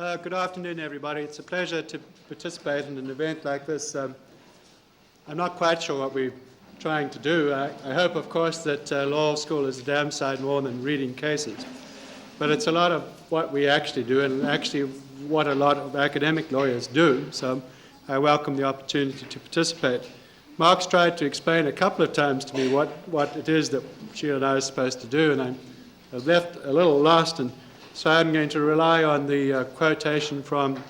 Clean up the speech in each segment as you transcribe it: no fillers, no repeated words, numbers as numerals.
Good afternoon, everybody. It's a pleasure to participate in an event like this. I'm not quite sure what we're trying to do. I hope, of course, that law school is a damn sight more than reading cases. But it's a lot of what we actually do, and actually what a lot of academic lawyers do. So I welcome the opportunity to participate. Mark's tried to explain a couple of times to me what it is that she and I are supposed to do, and I'm left a little lost, and so I'm going to rely on the quotation from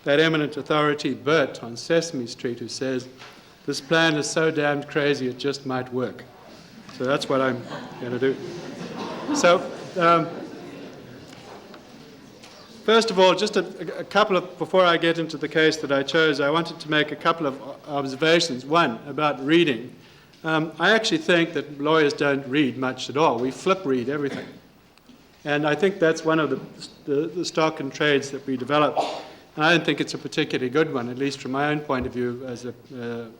that eminent authority, Bert, on Sesame Street, who says, "This plan is so damned crazy it just might work." So that's what I'm going to do. So, first of all, just a couple of, before I get into the case that I chose, I wanted to make a couple of observations. One, about reading. I actually think that lawyers don't read much at all. We flip read everything. And I think that's one of the stock and trades that we develop. And I don't think it's a particularly good one, at least from my own point of view, as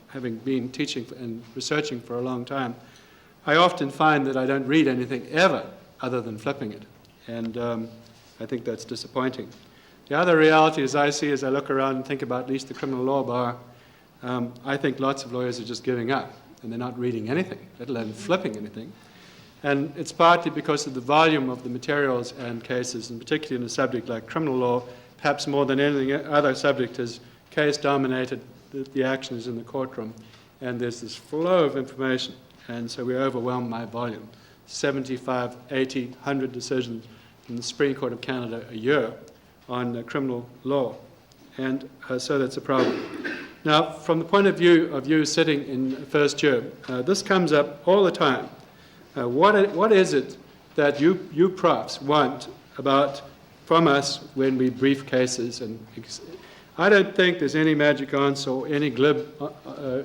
having been teaching and researching for a long time. I often find that I don't read anything ever other than flipping it. And I think that's disappointing. The other reality, as I see as I look around and think about at least the criminal law bar, I think lots of lawyers are just giving up, and they're not reading anything, let alone flipping anything. And it's partly because of the volume of the materials and cases, and particularly in a subject like criminal law, perhaps more than any other subject, is case-dominated. The action is in the courtroom, and there's this flow of information, and so we're overwhelmed by volume. 75, 80, 100 decisions in the Supreme Court of Canada a year on criminal law, and so that's a problem. Now, from the point of view of you sitting in first year, this comes up all the time. What is it that you profs want from us when we brief cases? And I don't think there's any magic answer or any glib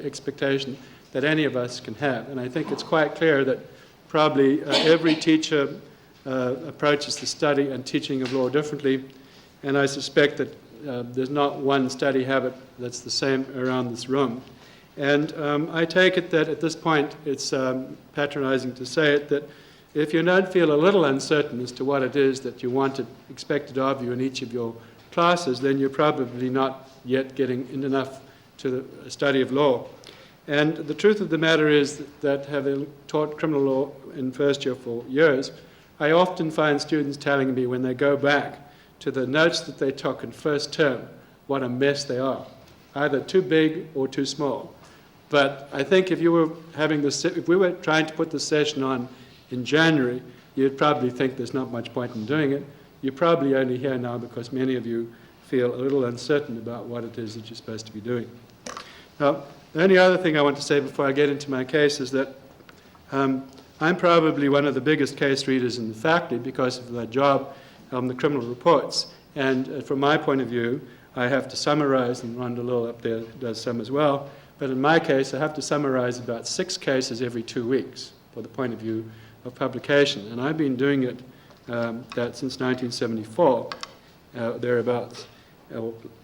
expectation that any of us can have. And I think it's quite clear that probably every teacher approaches the study and teaching of law differently. And I suspect that there's not one study habit that's the same around this room. And I take it that at this point it's patronizing to say it, that if you don't feel a little uncertain as to what it is that you wanted expected of you in each of your classes, then you're probably not yet getting in enough to the study of law. And the truth of the matter is that having taught criminal law in first year for years, I often find students telling me when they go back to the notes that they took in first term, what a mess they are, either too big or too small. But I think if we were trying to put the session on in January, you'd probably think there's not much point in doing it. You're probably only here now because many of you feel a little uncertain about what it is that you're supposed to be doing. Now, the only other thing I want to say before I get into my case is that I'm probably one of the biggest case readers in the faculty because of my job on the criminal reports. And from my point of view, I have to summarize, and Rhonda Lill up there does some as well, but in my case, I have to summarize about 6 cases every 2 weeks for the point of view of publication. And I've been doing it that since 1974, thereabouts.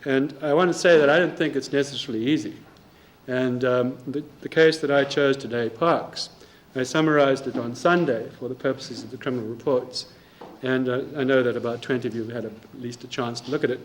And I want to say that I don't think it's necessarily easy. And the case that I chose today, Parks, I summarized it on Sunday for the purposes of the criminal reports. And I know that about 20 of you had at least a chance to look at it.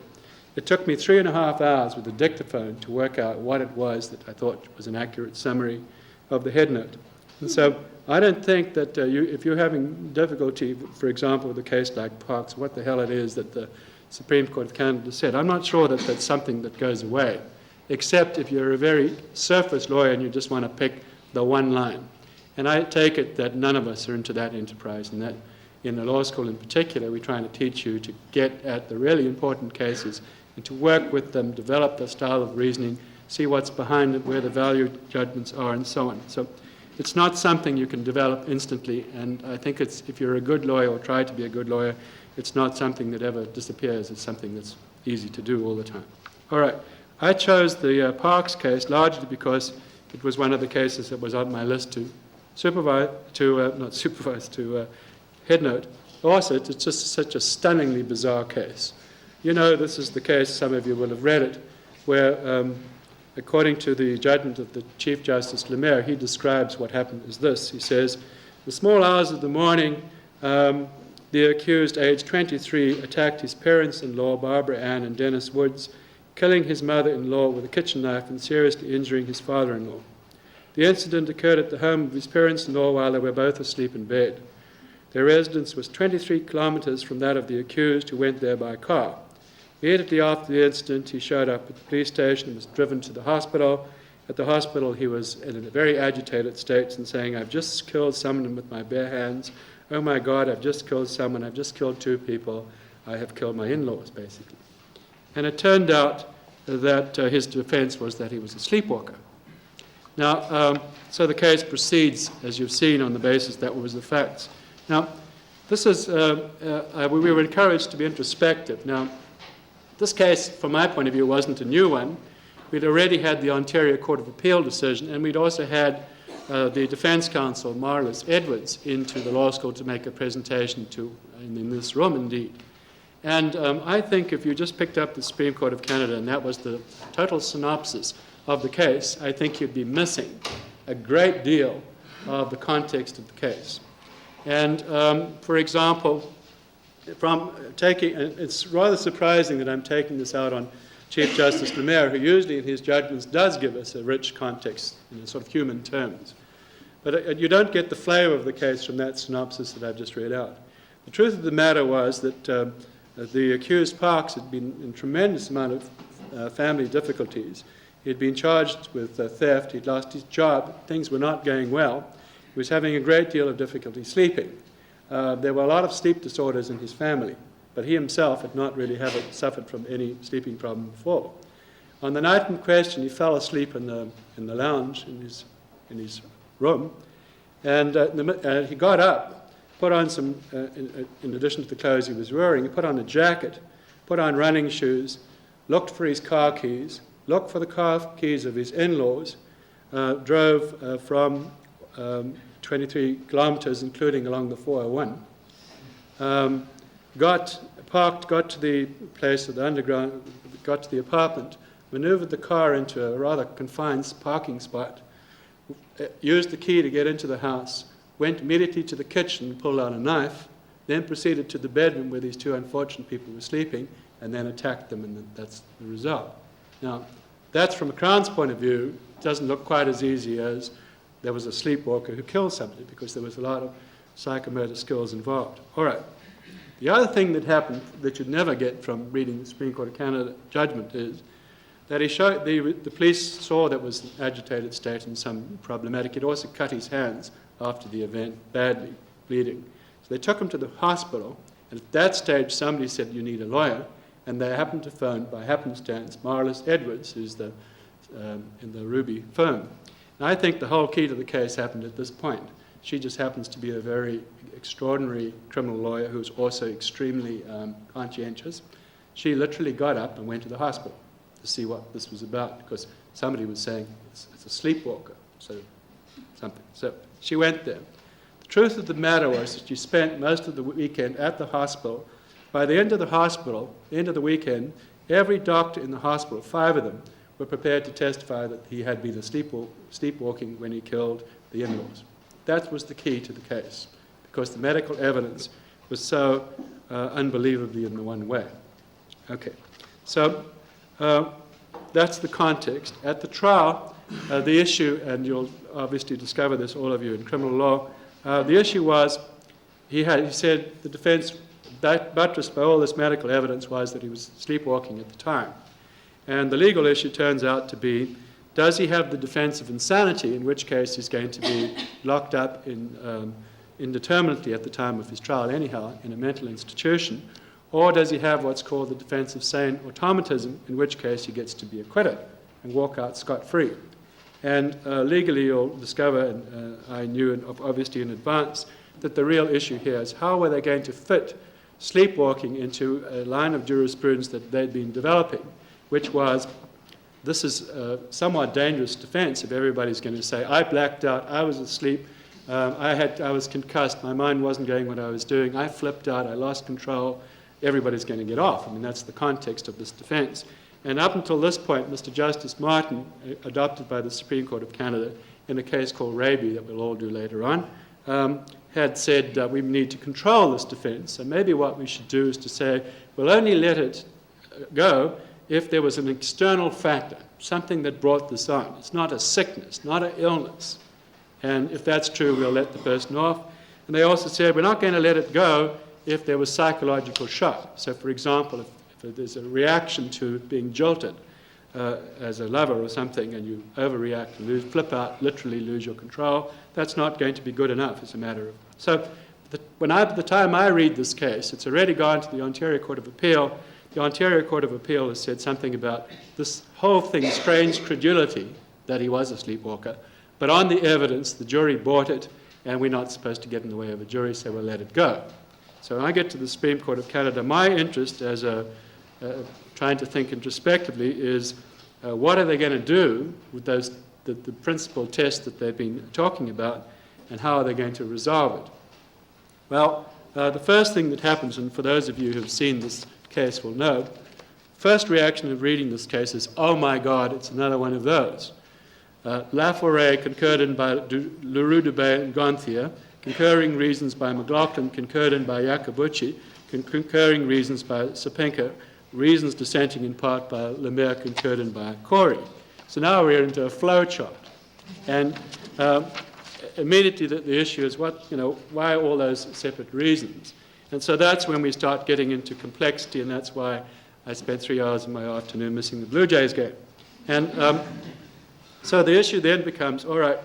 It took me 3.5 hours with a dictaphone to work out what it was that I thought was an accurate summary of the head note. And so I don't think that if you're having difficulty, for example, with a case like Parks, what the hell it is that the Supreme Court of Canada said, I'm not sure that that's something that goes away, except if you're a very surface lawyer and you just want to pick the one line. And I take it that none of us are into that enterprise, and that in the law school in particular, we're trying to teach you to get at the really important cases and to work with them, develop the style of reasoning, see what's behind it, where the value judgments are, and so on. So it's not something you can develop instantly, and I think if you're a good lawyer or try to be a good lawyer, it's not something that ever disappears. It's something that's easy to do all the time. All right. I chose the Parks case largely because it was one of the cases that was on my list to head note. Also, it's just such a stunningly bizarre case. You know, this is the case, some of you will have read it, where according to the judgment of the Chief Justice Lemaire, he describes what happened as this. He says, the small hours of the morning, the accused, aged 23, attacked his parents-in-law, Barbara Ann and Dennis Woods, killing his mother-in-law with a kitchen knife and seriously injuring his father-in-law. The incident occurred at the home of his parents-in-law while they were both asleep in bed. Their residence was 23 kilometres from that of the accused, who went there by car. Immediately after the incident, he showed up at the police station and was driven to the hospital. At the hospital, he was in a very agitated state and saying, "I've just killed someone with my bare hands. Oh my God, I've just killed someone. I've just killed 2 people. I have killed my in-laws," basically. And it turned out that his defense was that he was a sleepwalker. Now, so the case proceeds, as you've seen, on the basis that was the facts. Now, this is, we were encouraged to be introspective. Now, this case, from my point of view, wasn't a new one. We'd already had the Ontario Court of Appeal decision, and we'd also had the defense counsel, Marlis Edwards, into the law school to make a presentation in this room, indeed. And I think if you just picked up the Supreme Court of Canada and that was the total synopsis of the case, I think you'd be missing a great deal of the context of the case. And, for example, it's rather surprising that I'm taking this out on Chief Justice Lemaire, who usually in his judgments does give us a rich context in sort of human terms. But you don't get the flavour of the case from that synopsis that I've just read out. The truth of the matter was that the accused Parks had been in tremendous amount of family difficulties. He had been charged with theft. He'd lost his job. Things were not going well. He was having a great deal of difficulty sleeping. There were a lot of sleep disorders in his family, but he himself had not really suffered from any sleeping problem before. On the night in question, he fell asleep in the lounge in his room, and he got up, put on some, in addition to the clothes he was wearing, he put on a jacket, put on running shoes, looked for his car keys, looked for the car keys of his in-laws, drove from 23 kilometres, including along the 401, got to the place of the underground, got to the apartment, manoeuvred the car into a rather confined parking spot, used the key to get into the house, went immediately to the kitchen, pulled out a knife, then proceeded to the bedroom where these 2 unfortunate people were sleeping, and then attacked them, and that's the result. Now, that's from a Crown's point of view, doesn't look quite as easy as there was a sleepwalker who killed somebody, because there was a lot of psychomotor skills involved. All right. The other thing that happened that you'd never get from reading the Supreme Court of Canada judgment is that the police saw that was an agitated state and some problematic. He'd also cut his hands after the event, badly, bleeding. So they took him to the hospital, and at that stage somebody said, "You need a lawyer," and they happened to phone, by happenstance, Marlis Edwards, who's in the Ruby firm. And I think the whole key to the case happened at this point. She just happens to be a very extraordinary criminal lawyer who's also extremely conscientious. She literally got up and went to the hospital to see what this was about, because somebody was saying it's a sleepwalker, so something. So she went there. The truth of the matter was that she spent most of the weekend at the hospital. By the end of the weekend, every doctor in the hospital, 5 of them, were prepared to testify that he had been sleepwalking when he killed the in-laws. That was the key to the case, because the medical evidence was so unbelievably in the one way. Okay, so that's the context. At the trial, the issue, and you'll obviously discover this, all of you, in criminal law, the issue was, he said the defense, buttressed by all this medical evidence, was that he was sleepwalking at the time. And the legal issue turns out to be, does he have the defense of insanity, in which case he's going to be locked up indeterminately at the time of his trial anyhow, in a mental institution, or does he have what's called the defense of sane automatism, in which case he gets to be acquitted and walk out scot-free. And legally you'll discover, and I knew obviously in advance, that the real issue here is how were they going to fit sleepwalking into a line of jurisprudence that they'd been developing, which was, this is a somewhat dangerous defense if everybody's going to say, I blacked out, I was asleep, I was concussed, my mind wasn't going what I was doing, I flipped out, I lost control, everybody's going to get off. I mean, that's the context of this defense. And up until this point, Mr. Justice Martin, adopted by the Supreme Court of Canada in a case called Raby that we'll all do later on, had said we need to control this defense. So maybe what we should do is to say, we'll only let it go if there was an external factor, something that brought this on. It's not a sickness, not an illness. And if that's true, we'll let the person off. And they also said, we're not going to let it go if there was psychological shock. So, for example, if there's a reaction to being jilted as a lover or something, and you overreact and flip out, literally lose your control, that's not going to be good enough as a matter of... So by the time I read this case, it's already gone to the Ontario Court of Appeal. The Ontario Court of Appeal has said something about this whole thing, strange credulity that he was a sleepwalker. But on the evidence, the jury bought it, and we're not supposed to get in the way of a jury, so we'll let it go. So when I get to the Supreme Court of Canada, my interest as trying to think introspectively is what are they going to do with the principal test that they've been talking about, and how are they going to resolve it? Well, the first thing that happens, and for those of you who have seen this case will know, first reaction of reading this case is, oh my God, it's another one of those. Laforêt concurred in by Leroux, Dubé, and Gonthier, concurring reasons by McLaughlin, concurred in by Iacobucci, concurring reasons by Sapenka, reasons dissenting in part by Lemaire, concurred in by Corey. So now we're into a flow chart. And immediately the issue is why all those separate reasons? And so that's when we start getting into complexity, and that's why I spent 3 hours of my afternoon missing the Blue Jays game. And so the issue then becomes, all right,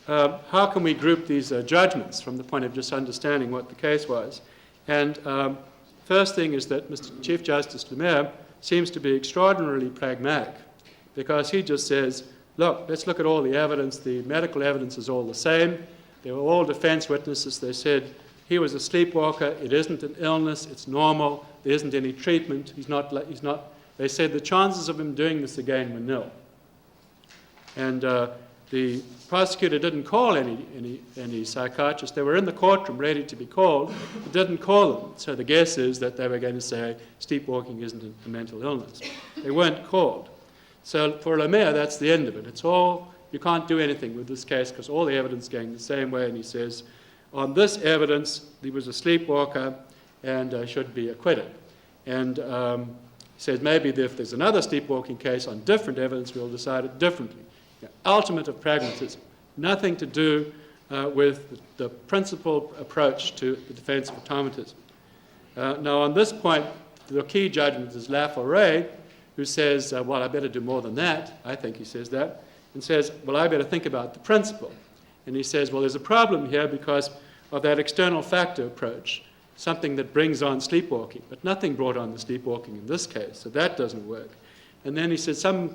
how can we group these judgments from the point of just understanding what the case was? And first thing is that Mr. Chief Justice Lemaire seems to be extraordinarily pragmatic, because he just says, look, let's look at all the evidence. The medical evidence is all the same. They were all defense witnesses. They said he was a sleepwalker. It isn't an illness. It's normal. There isn't any treatment. He's not. They said the chances of him doing this again were nil. And the prosecutor didn't call any psychiatrists. They were in the courtroom ready to be called, but didn't call them. So the guess is that they were going to say sleepwalking isn't a mental illness. They weren't called. So for Lemaire, that's the end of it. It's all, you can't do anything with this case because all the evidence is going the same way. And he says, on this evidence, he was a sleepwalker and should be acquitted. And he says maybe if there's another sleepwalking case on different evidence, we'll decide it differently. Ultimate of pragmatism, nothing to do with the principal approach to the defense of automatism. Now, on this point, the key judgment is Laforêt, who says, well, I better do more than that. I think he says that, and says, well, I better think about the principle. And he says, well, there's a problem here because of that external factor approach, something that brings on sleepwalking, but nothing brought on the sleepwalking in this case, so that doesn't work. And then he said some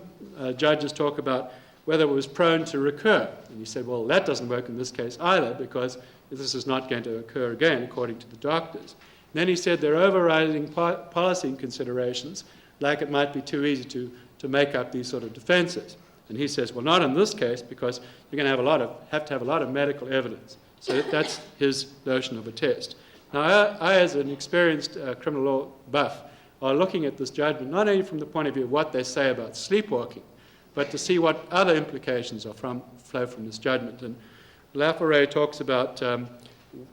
judges talk about whether it was prone to recur. And he said, well, that doesn't work in this case either because this is not going to occur again, according to the doctors. And then he said there are overriding policy considerations, like it might be too easy to make up these sort of defenses. And he says, well, not in this case because you're going to have to have a lot of medical evidence. So that's his notion of a test. Now, I as an experienced criminal law buff, are looking at this judgment not only from the point of view of what they say about sleepwalking, but to see what other implications flow from this judgment. And Laforêt talks about an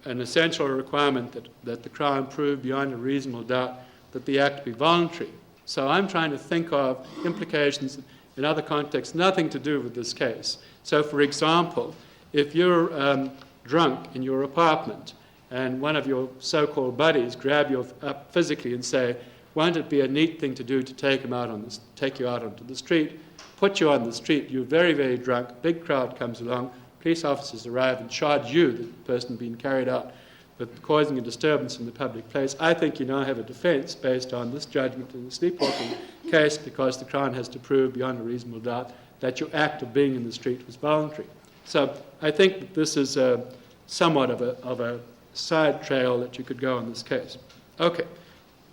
essential requirement that the crime prove beyond a reasonable doubt that the act be voluntary. So I'm trying to think of implications in other contexts, nothing to do with this case. So, for example, if you're drunk in your apartment and one of your so-called buddies grab you up physically and say, won't it be a neat thing to do to take you out onto the street, put you on the street, you're very, very drunk, big crowd comes along, police officers arrive and charge you, the person being carried out, with causing a disturbance in the public place. I think you now have a defense based on this judgment in the sleepwalking case because the Crown has to prove beyond a reasonable doubt that your act of being in the street was voluntary. So I think that this is somewhat of a side trail that you could go in this case. Okay.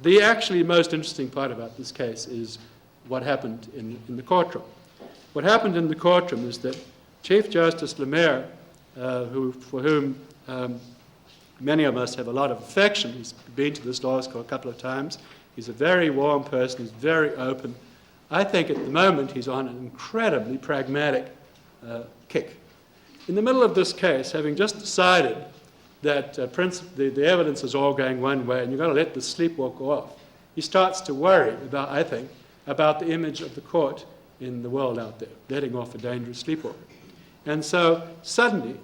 The actually most interesting part about this case is what happened in the courtroom. What happened in the courtroom is that Chief Justice Lemaire, for whom many of us have a lot of affection, he's been to this law school a couple of times, he's a very warm person, he's very open. I think at the moment he's on an incredibly pragmatic kick. In the middle of this case, having just decided that the evidence is all going one way and you've got to let the sleepwalk go off, he starts to worry about, I think, about the image of the court in the world out there, letting off a dangerous sleepwalker. And so suddenly,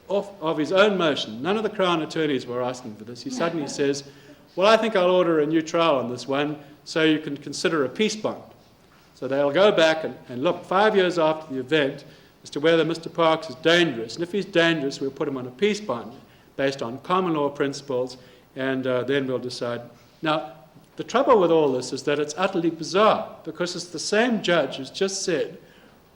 of his own motion, none of the Crown attorneys were asking for this, he suddenly says, well, I think I'll order a new trial on this one so you can consider a peace bond. So they'll go back and look 5 years after the event as to whether Mr. Parks is dangerous. And if he's dangerous, we'll put him on a peace bond based on common law principles, and then we'll decide. Now, the trouble with all this is that it's utterly bizarre, because it's the same judge who's just said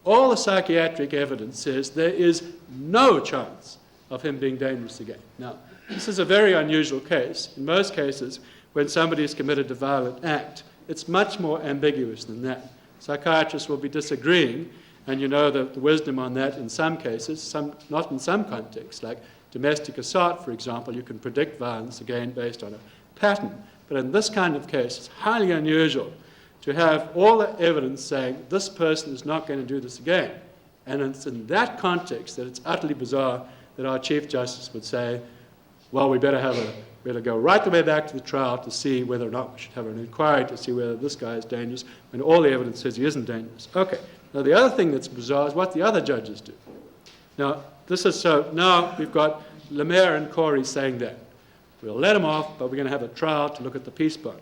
all the psychiatric evidence says there is no chance of him being dangerous again. Now, this is a very unusual case. In most cases, when somebody has committed a violent act, it's much more ambiguous than that. Psychiatrists will be disagreeing, and you know the wisdom on that in some cases, not in some contexts, like domestic assault, for example. You can predict violence, again, based on a pattern. But in this kind of case, it's highly unusual to have all the evidence saying this person is not going to do this again. And it's in that context that it's utterly bizarre that our Chief Justice would say, well, we better go right the way back to the trial to see whether or not we should have an inquiry to see whether this guy is dangerous, when all the evidence says he isn't dangerous. Okay. Now, the other thing that's bizarre is what the other judges do. Now, now we've got Lemaire and Corey saying that. We'll let him off, but we're going to have a trial to look at the peace bond.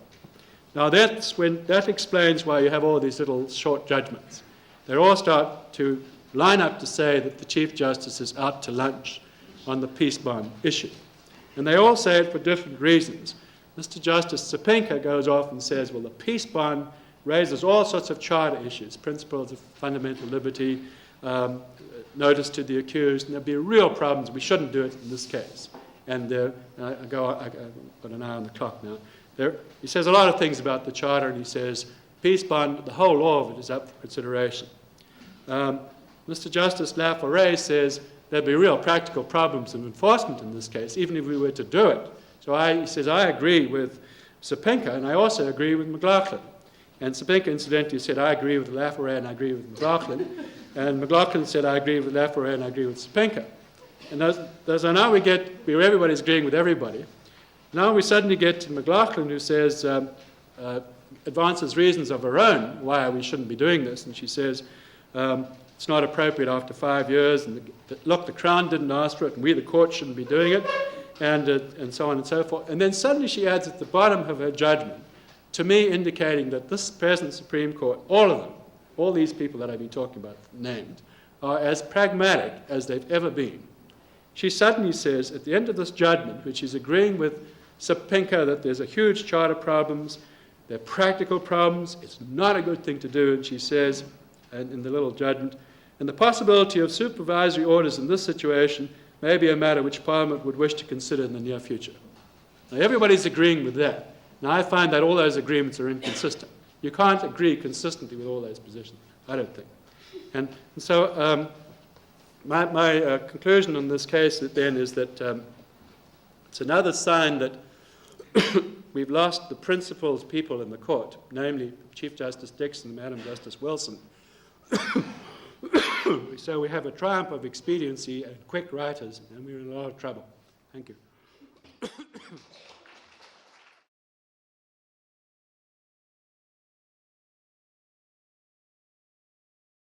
Now, that explains why you have all these little short judgments. They all start to line up to say that the Chief Justice is out to lunch on the peace bond issue. And they all say it for different reasons. Mr. Justice Sapinka goes off and says, well, the peace bond raises all sorts of charter issues, principles of fundamental liberty, notice to the accused, and there'll be real problems. We shouldn't do it in this case. And I've got an eye on the clock now. He says a lot of things about the charter, and he says, peace bond, the whole law of it is up for consideration. Mr. Justice Laforêt says there'd be real practical problems of enforcement in this case, even if we were to do it. So he says, I agree with Sapinka, and I also agree with McLaughlin. And Sapinka, incidentally, said, I agree with Laforêt and I agree with McLaughlin. And McLaughlin said, I agree with Laforêt and I agree with Sapinka. And so now where everybody's agreeing with everybody. Now we suddenly get to McLaughlin, who says, advances reasons of her own why we shouldn't be doing this. And she says, it's not appropriate after 5 years. And look, the Crown didn't ask for it, and we, the court, shouldn't be doing it, and so on and so forth. And then suddenly she adds at the bottom of her judgment, to me indicating that this present Supreme Court, all of them, all these people that I've been talking about, named, are as pragmatic as they've ever been. She suddenly says, at the end of this judgment, which is agreeing with Sapinka that there's a huge charter problems, they're practical problems, it's not a good thing to do, and she says, in the little judgment, and the possibility of supervisory orders in this situation may be a matter which Parliament would wish to consider in the near future. Now, everybody's agreeing with that. Now, I find that all those agreements are inconsistent. You can't agree consistently with all those positions, I don't think. And so my conclusion on this case then is that it's another sign that we've lost the principles people in the court, namely Chief Justice Dixon and Madam Justice Wilson. So we have a triumph of expediency and quick writers, and we're in a lot of trouble. Thank you.